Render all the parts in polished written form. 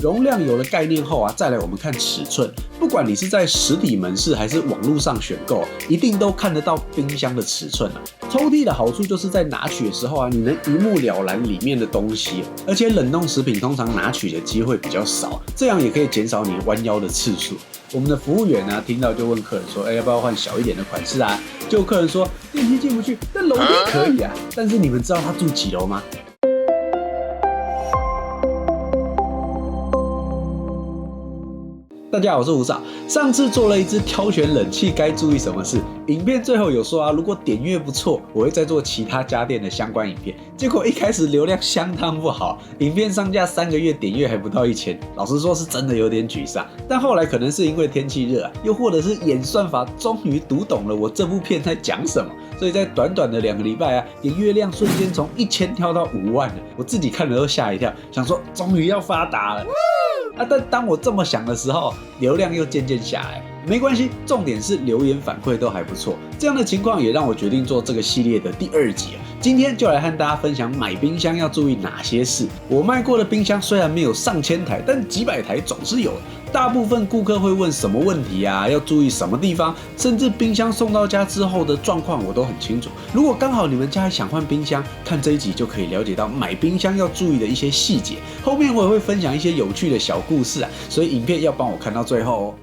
容量有了概念后啊，再来我们看尺寸。不管你是在实体门市还是网络上选购，一定都看得到冰箱的尺寸啊。抽屉的好处就是在拿取的时候啊，你能一目了然里面的东西，而且冷冻食品通常拿取的机会比较少，这样也可以减少你弯腰的次数。我们的服务员呢，听到就问客人说：“要不要换小一点的款式啊？”结果客人说：“电梯进不去，但楼梯可以啊。”但是你们知道他住几楼吗？大家好，我是吴少。上次做了一支挑选冷气该注意什么事，影片最后有说啊，如果点阅不错，我会再做其他家电的相关影片。结果一开始流量相当不好，影片上架3个月点阅还不到1000，老实说是真的有点沮丧。但后来可能是因为天气热啊，又或者是演算法终于读懂了我这部片在讲什么，所以在短短的2个礼拜啊，点阅量瞬间从1000跳到5万了。我自己看了都吓一跳，想说终于要发达了。但当我这么想的时候，流量又渐渐下来。没关系，重点是留言反馈都还不错。这样的情况也让我决定做这个系列的第2集。今天就来和大家分享买冰箱要注意哪些事。我卖过的冰箱虽然没有上千台，但几百台总是有的。大部分顾客会问什么问题啊，要注意什么地方，甚至冰箱送到家之后的状况我都很清楚。如果刚好你们家想换冰箱，看这一集就可以了解到买冰箱要注意的一些细节。后面我也会分享一些有趣的小故事啊，所以影片要帮我看到最后哦。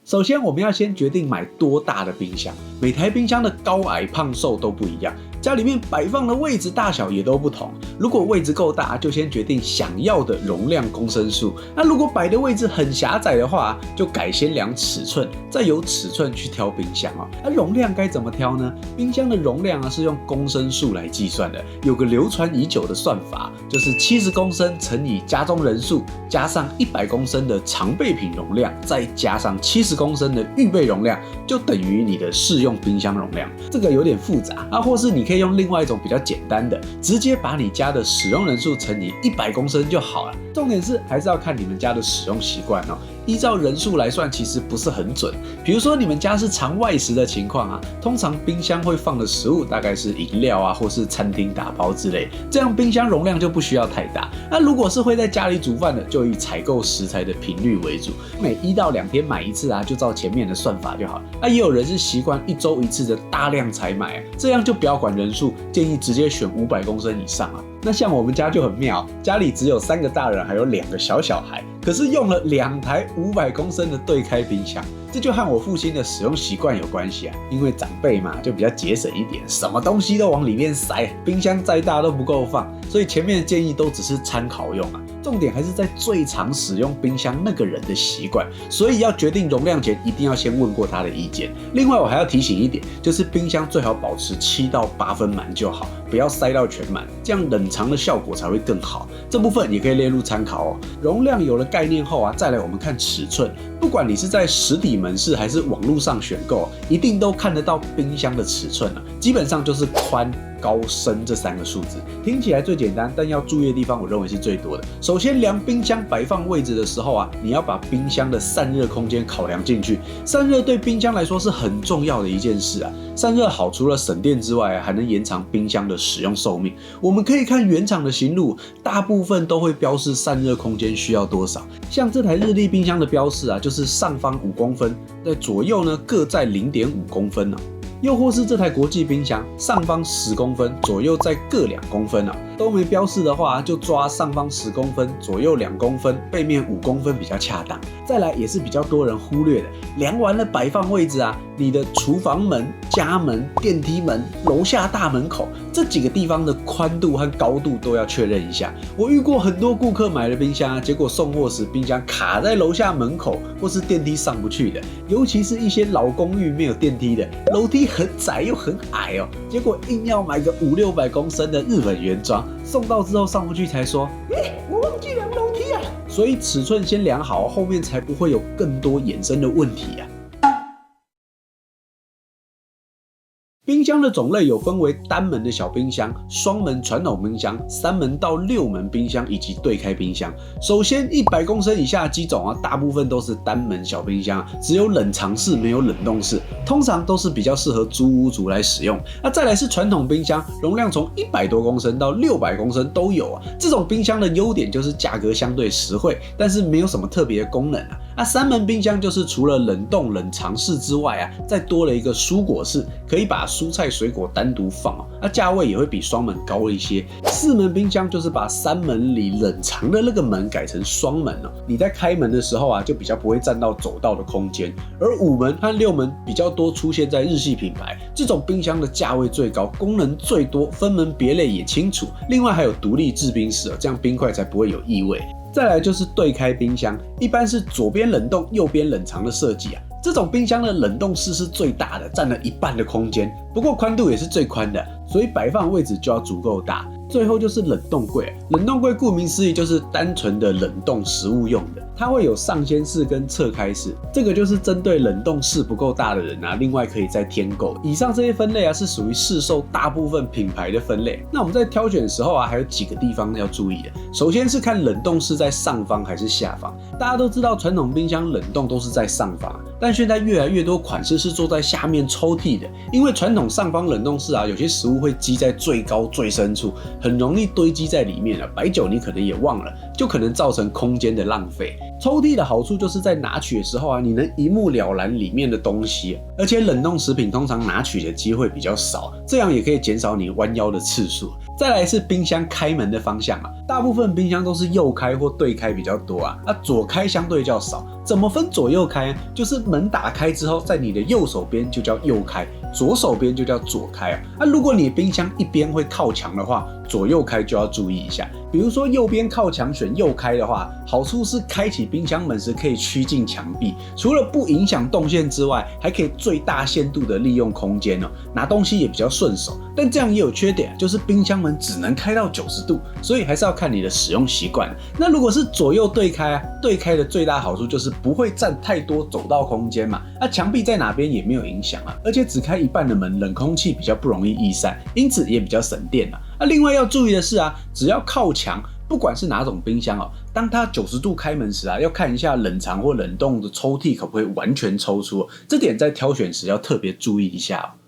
首先，我们要先决定买多大的冰箱。每台冰箱的高矮胖瘦都不一样，家里面摆放的位置大小也都不同。如果位置够大，就先决定想要的容量公升数。那如果摆的位置很狭窄的话，就改先量尺寸，再由尺寸去挑冰箱哦。那容量该怎么挑呢？冰箱的容量是用公升数来计算的，有个流传已久的算法，就是70公升乘以家中人数，加上100公升的常备品容量，再加上70公升的预备容量，就等于你的适用冰箱容量。这个有点复杂啊，或是你可以用另外一种比较简单的，直接把你家的使用人数乘以100公升就好了。重点是还是要看你们家的使用习惯哦。依照人数来算，其实不是很准。比如说你们家是常外食的情况啊，通常冰箱会放的食物大概是饮料啊，或是餐厅打包之类，这样冰箱容量就不需要太大。那如果是会在家里煮饭的，就以采购食材的频率为主，每1到2天买一次啊，就照前面的算法就好了。那也有人是习惯1周1次的大量采买啊，这样就不要管人数，建议直接选500公升以上啊。那像我们家就很妙，家里只有3个大人，还有2个小孩，可是用了2台500公升的对开冰箱，这就和我父亲的使用习惯有关系啊。因为长辈嘛，就比较节省一点，什么东西都往里面塞，冰箱再大都不够放，所以前面的建议都只是参考用啊。重点还是在最常使用冰箱那个人的习惯，所以要决定容量前，一定要先问过他的意见。另外，我还要提醒一点，就是冰箱最好保持7到8分满就好，不要塞到全满，这样冷藏的效果才会更好。这部分也可以列入参考哦。容量有了概念后啊，再来我们看尺寸。不管你是在实体门市还是网络上选购，一定都看得到冰箱的尺寸啊，基本上就是宽、高、深这3个数字。听起来最简单，但要注意的地方，我认为是最多的。首先，量冰箱摆放位置的时候啊，你要把冰箱的散热空间考量进去。散热对冰箱来说是很重要的一件事啊。散热好，除了省电之外，还能延长冰箱的使用寿命。我们可以看原厂的型录，大部分都会标示散热空间需要多少。像这台日立冰箱的标示啊，就是上方5公分，在左右呢各在0.5公分啊。又或是这台国际冰箱，上方10公分，左右再各2公分啊。都没标示的话，就抓上方10公分，左右2公分，背面5公分比较恰当。再来也是比较多人忽略的，量完了摆放位置啊，你的厨房门、家门、电梯门、楼下大门口这几个地方的宽度和高度都要确认一下。我遇过很多顾客买了冰箱啊，结果送货时冰箱卡在楼下门口，或是电梯上不去的，尤其是一些老公寓没有电梯的，楼梯很窄又很矮哦，结果硬要买个500-600公升的日本原装，送到之后上不去才说，我忘记量楼梯啊。所以尺寸先量好，后面才不会有更多衍生的问题啊。冰冰箱的种类有分为单门的小冰箱、双门传统冰箱、3门到6门冰箱以及对开冰箱。首先，100公升以下的机种啊，大部分都是单门小冰箱，只有冷藏室没有冷冻室，通常都是比较适合租屋族来使用。那再来是传统冰箱，容量从100多公升到600公升都有啊。这种冰箱的优点就是价格相对实惠，但是没有什么特别的功能啊。那3门冰箱就是除了冷冻冷藏室之外啊，再多了一个蔬果室，可以把蔬菜水果单独放哦。那价位也会比双门高一些。4门冰箱就是把3门里冷藏的那个门改成双门哦，你在开门的时候啊，就比较不会占到走道的空间。而5门和6门比较多出现在日系品牌，这种冰箱的价位最高，功能最多，分门别类也清楚。另外还有独立制冰室，这样冰块才不会有异味。再来就是对开冰箱，一般是左边冷冻、右边冷藏的设计啊。这种冰箱的冷冻室是最大的，占了1半的空间，不过宽度也是最宽的，所以摆放位置就要足够大。最后就是冷冻柜，冷冻柜顾名思义就是单纯的冷冻食物用的，它会有上掀式跟侧开式，这个就是针对冷冻室不够大的人啊，另外可以再添购。以上这些分类啊，是属于市售大部分品牌的分类。那我们在挑选的时候啊，还有几个地方要注意的。首先是看冷冻室在上方还是下方。大家都知道传统冰箱冷冻都是在上方，但现在越来越多款式是做在下面抽屉的，因为传统上方冷冻室啊，有些食物会积在最高最深处，很容易堆积在里面了，摆久你可能也忘了，就可能造成空间的浪费。抽屉的好处就是在拿取的时候啊，你能一目了然里面的东西，而且冷冻食品通常拿取的机会比较少，这样也可以减少你弯腰的次数。再来是冰箱开门的方向啊，大部分冰箱都是右开或对开比较多啊，左开相对较少。怎么分左右开？就是门打开之后，在你的右手边就叫右开，左手边就叫左开啊。如果你冰箱一边会靠墙的话，左右开就要注意一下。比如说右边靠墙选右开的话，好处是开启冰箱门时可以趋近墙壁，除了不影响动线之外，还可以最大限度的利用空间哦，拿东西也比较顺手。但这样也有缺点，就是冰箱门只能开到90度，所以还是要看你的使用习惯。那如果是左右对开啊，对开的最大好处就是不会占太多走道空间嘛，墙壁在哪边也没有影响啊，而且只开一半的门，冷空气比较不容易逸散，因此也比较省电啊。另外要注意的是啊，只要靠墙，不管是哪种冰箱哦，当它90度开门时啊，要看一下冷藏或冷冻的抽屉可不可以完全抽出，这点在挑选时要特别注意一下哦。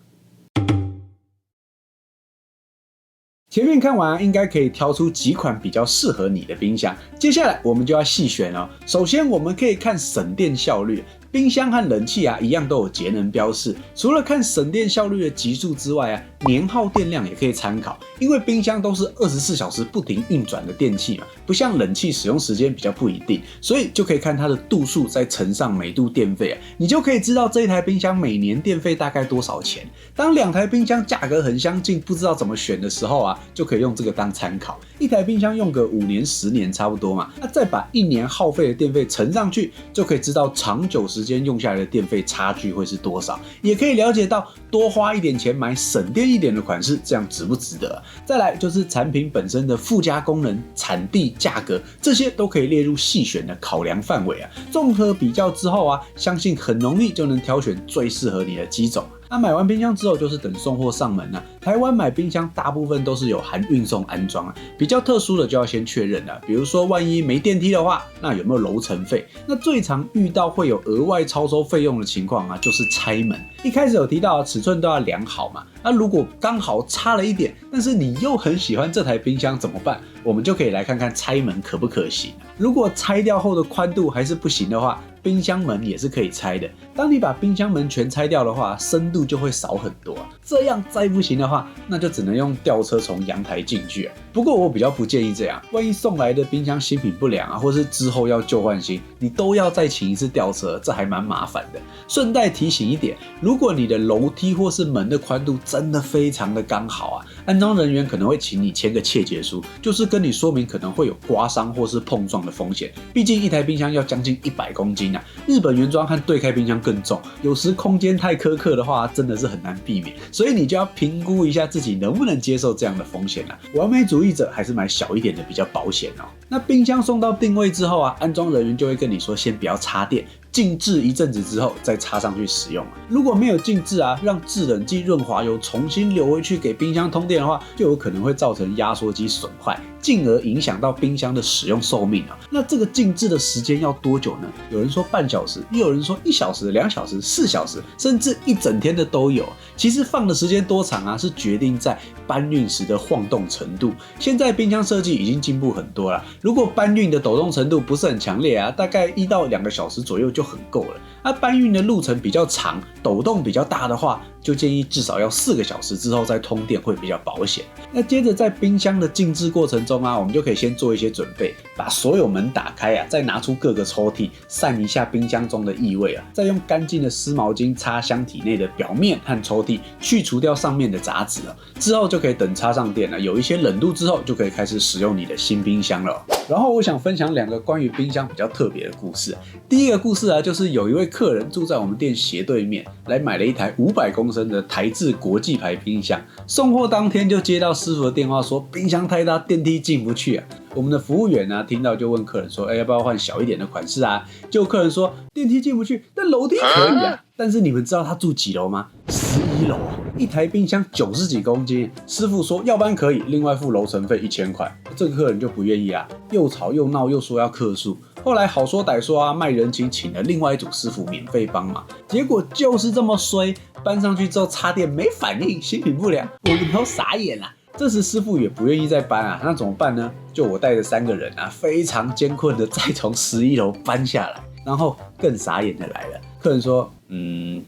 前面看完应该可以挑出几款比较适合你的冰箱，接下来我们就要细选哦。首先我们可以看省电效率。冰箱和冷气啊一样都有节能标示，除了看省电效率的级数之外啊，年耗电量也可以参考，因为冰箱都是24小时不停运转的电器嘛，不像冷气使用时间比较不一定，所以就可以看它的度数再乘上每度电费啊，你就可以知道这一台冰箱每年电费大概多少钱。当2台冰箱价格很相近，不知道怎么选的时候啊，就可以用这个当参考。一台冰箱用个5年10年差不多嘛，那再把1年耗费的电费乘上去，就可以知道长久时间用下来的电费差距会是多少，也可以了解到多花一点钱买省电一点的款式，这样值不值得。再来就是产品本身的附加功能、产地、价格，这些都可以列入细选的考量范围啊。综合比较之后啊，相信很容易就能挑选最适合你的机种。那买完冰箱之后就是等送货上门啊。台湾买冰箱大部分都是有含运送安装啊，比较特殊的就要先确认了。比如说万一没电梯的话，那有没有楼层费？那最常遇到会有额外超收费用的情况啊，就是拆门。一开始有提到尺寸都要量好嘛，那如果刚好差了一点，但是你又很喜欢这台冰箱怎么办？我们就可以来看看拆门可不可行。如果拆掉后的宽度还是不行的话，冰箱门也是可以拆的。当你把冰箱门全拆掉的话，深度就会少很多啊。这样再不行的话，那就只能用吊车从阳台进去啊。不过我比较不建议这样，万一送来的冰箱新品不良啊，或是之后要旧换新，你都要再请一次吊车，这还蛮麻烦的。顺带提醒一点，如果你的楼梯或是门的宽度真的非常的刚好啊，安装人员可能会请你签个切结书，就是跟你说明可能会有刮伤或是碰撞的风险。毕竟一台冰箱要将近100公斤啊，日本原装和对开冰箱更重，有时空间太苛刻的话，真的是很难避免。所以你就要评估一下自己能不能接受这样的风险啊。完美主义者还是买小一点的比较保险哦。那冰箱送到定位之后啊，安装人员就会跟你说，先不要插电，静置一阵子之后再插上去使用。如果没有静置啊，让制冷剂润滑油重新流回去给冰箱通电的话，就有可能会造成压缩机损坏，进而影响到冰箱的使用寿命啊。那这个静置的时间要多久呢？有人说半小时，也有人说1小时、2小时、4小时，甚至一整天的都有。其实放的时间多长啊，是决定在搬运时的晃动程度。现在冰箱设计已经进步很多了，如果搬运的抖动程度不是很强烈啊，大概1到2个小时左右就很够了。那搬运的路程比较长，抖动比较大的话，就建议至少要4个小时之后再通电会比较保险。那接着在冰箱的静置过程中啊，我们就可以先做一些准备，把所有门打开啊，再拿出各个抽屉，散一下冰箱中的异味啊，再用干净的湿毛巾擦箱体内的表面和抽屉，去除掉上面的杂质啊，之后就可以等插上电了，有一些冷度之后，就可以开始使用你的新冰箱了。然后我想分享2个关于冰箱比较特别的故事。第一个故事啊，就是有一位客人住在我们店斜对面，来买了一台500公升的台制国际牌冰箱。送货当天就接到师傅的电话说，冰箱太大，电梯进不去啊。我们的服务员啊，听到就问客人说，要不要换小一点的款式啊？结果客人说，电梯进不去，但楼梯可以啊。但是你们知道他住几楼吗？11楼啊！一台冰箱90几公斤，师傅说要不然可以，另外付楼层费1000块。这个客人就不愿意啊，又吵又闹，又说要客诉。后来好说歹说啊，卖人情请了另外一组师傅免费帮忙，结果就是这么衰，搬上去之后插电没反应，新品不良，我们都傻眼了。这时师傅也不愿意再搬啊，那怎么办呢？就我带着3个人啊，非常艰困的再从11楼搬下来。然后更傻眼的来了，客人说，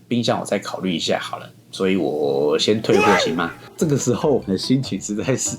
冰箱我再考虑一下好了，所以我先退货行吗？这个时候我们的心情实在是，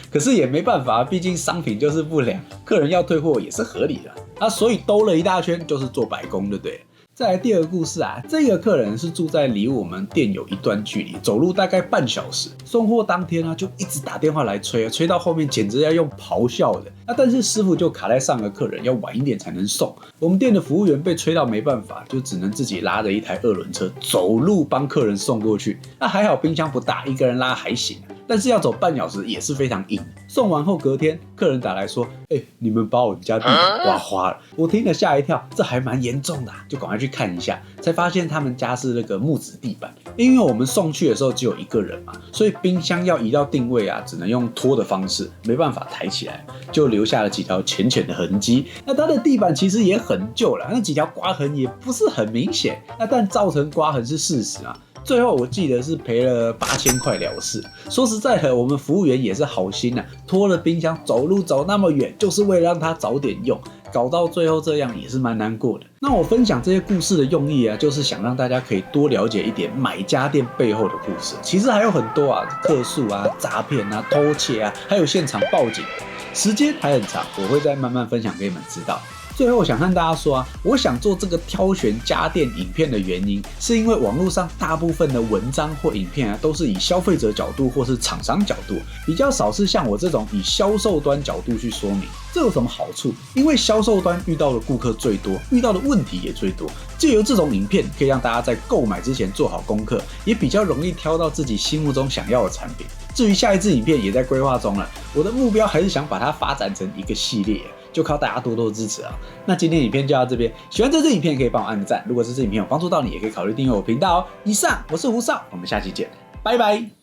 可是也没办法，毕竟商品就是不良，客人要退货也是合理的。所以兜了一大圈就是做白工，对不对？再来第2个故事啊，这个客人是住在离我们店有一段距离，走路大概半小时。送货当天啊，就一直打电话来催，催到后面简直要用咆哮的。但是师傅就卡在上个客人要晚一点才能送，我们店的服务员被催到没办法，就只能自己拉着一台2轮车走路帮客人送过去。还好冰箱不大，一个人拉还行，但是要走半小时也是非常硬。送完后隔天，客人打来说，你们把我们家地板刮花了。我听了吓一跳，这还蛮严重的就赶快去看一下，才发现他们家是那个木质地板。因为我们送去的时候只有1个人嘛，所以冰箱要移到定位啊，只能用拖的方式，没办法抬起来，就留下了几条浅浅的痕迹。它的地板其实也很旧了，那几条刮痕也不是很明显，但造成刮痕是事实啊。最后我记得是赔了8000块了事。说实在的，我们服务员也是好心啊，拖了冰箱走路走那么远，就是为了让他早点用，搞到最后这样也是蛮难过的。那我分享这些故事的用意啊，就是想让大家可以多了解一点买家电背后的故事。其实还有很多啊，客诉啊、诈骗啊、偷窃啊，还有现场报警，时间还很长，我会再慢慢分享给你们知道。最后我想和大家说啊，我想做这个挑选家电影片的原因，是因为网络上大部分的文章或影片啊，都是以消费者角度或是厂商角度，比较少是像我这种以销售端角度去说明。这有什么好处？因为销售端遇到的顾客最多，遇到的问题也最多。借由这种影片，可以让大家在购买之前做好功课，也比较容易挑到自己心目中想要的产品。至于下一支影片也在规划中了，我的目标还是想把它发展成一个系列，就靠大家多多支持啊！那今天影片就到这边，喜欢这支影片可以帮我按个赞，如果这支影片有帮助到你，也可以考虑订阅我频道哦。以上我是胡少，我们下期见，拜拜。